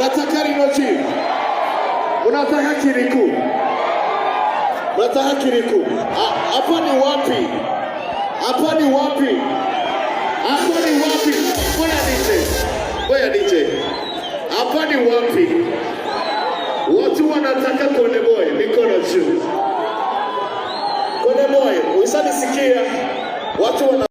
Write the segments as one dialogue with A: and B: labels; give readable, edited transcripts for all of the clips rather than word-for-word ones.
A: Unataka rinoji? Unataka kiriku? Unataka kiriku? Hapa ni wapi? Hapa ni wapi? Hapa ni wapi? Ngoja DJ. Hapa ni wapi? Watu wanataka Konde Boy, mikono juu. Konde Boy, usanisikia? Watu wana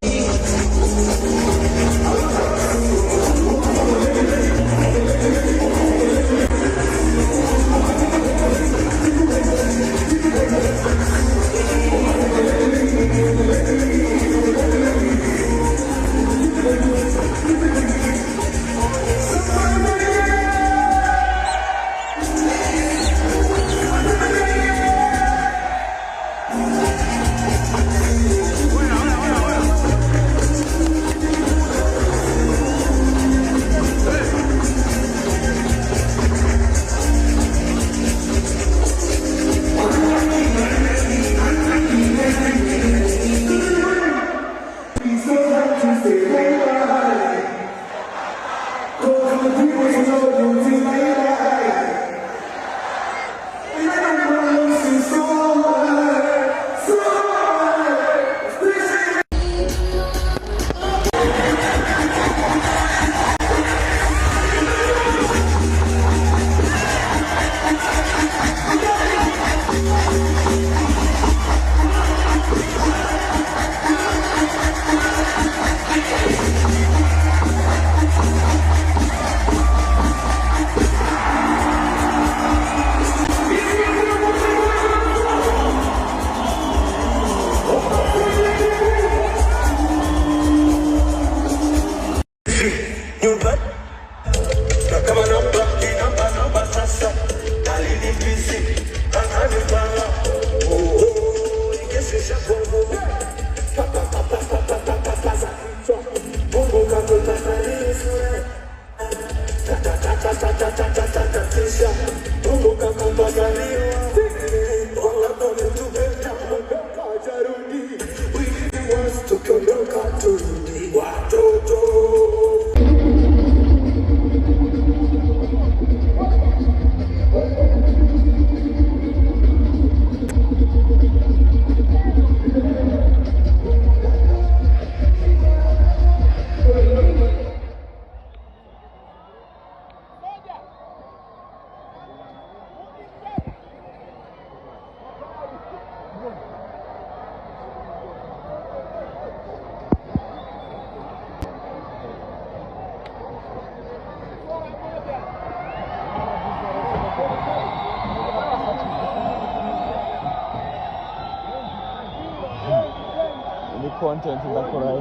B: content zako rai.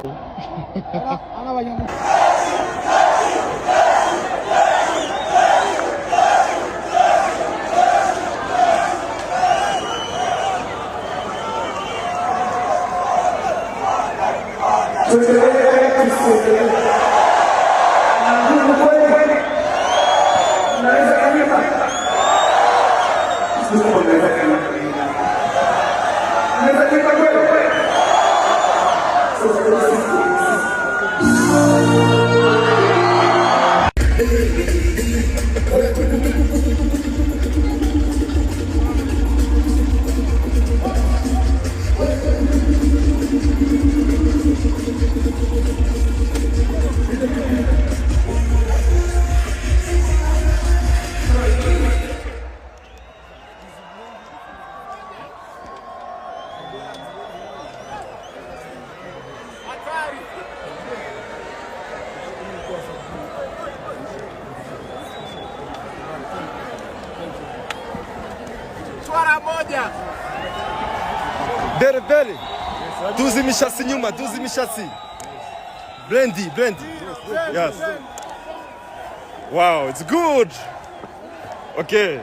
B: Ana banyak.
C: Bele. Tuzi mishasi nyuma, tuzi mishasi. Blendi. Yes. Wow, it's good. Okay.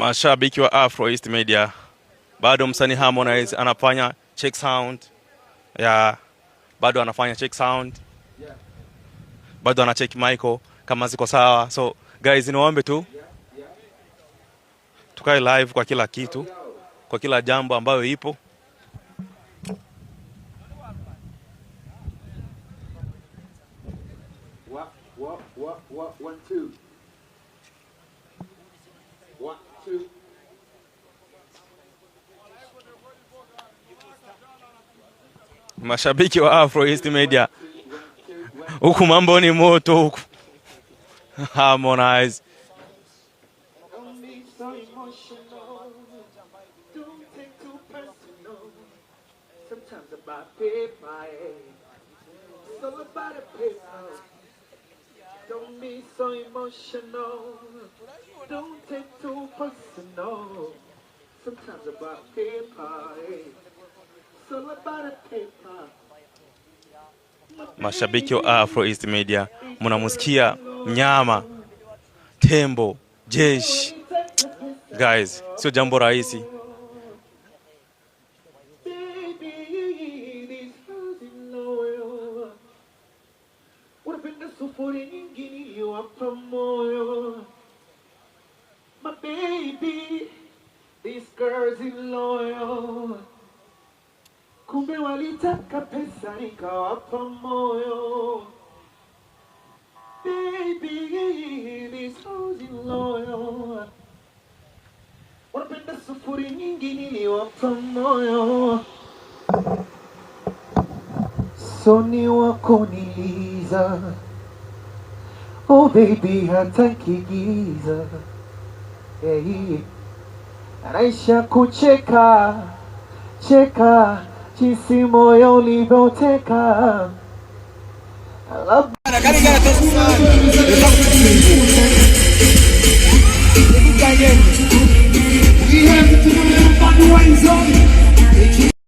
C: Mashabiki wa Afro East Media, bado msanii Harmonize anafanya check sound. Bado anafanya check sound. Bado ana check Michael kama ziko sawa. So guys, niwaombe tu tukae live kwa kila kitu, kwa kila jambo ambayo ipo. One, two. Mashabiki wa Afro East Media, huku mambo ni moto huku. Harmonize.
D: Don't be so emotional. Don't take too personal. Sometimes about paper. It's all about a paper.
C: Mashabiki wa Afro East Media, mnamusikia mnyama, tembo, jeshi. Guys, sio jambo rahisi.
D: My baby, these girls in loyal. Kumbe walitaka pesa nikawapa moyo. Baby, these girls in loyal. Wanapenda sufuri nyingi niliwapa moyo. Soni wako niliza. Oh baby, hataki giza. Hey, anaisha kucheka, cheka, jinsi moyo ulivyoteka. I love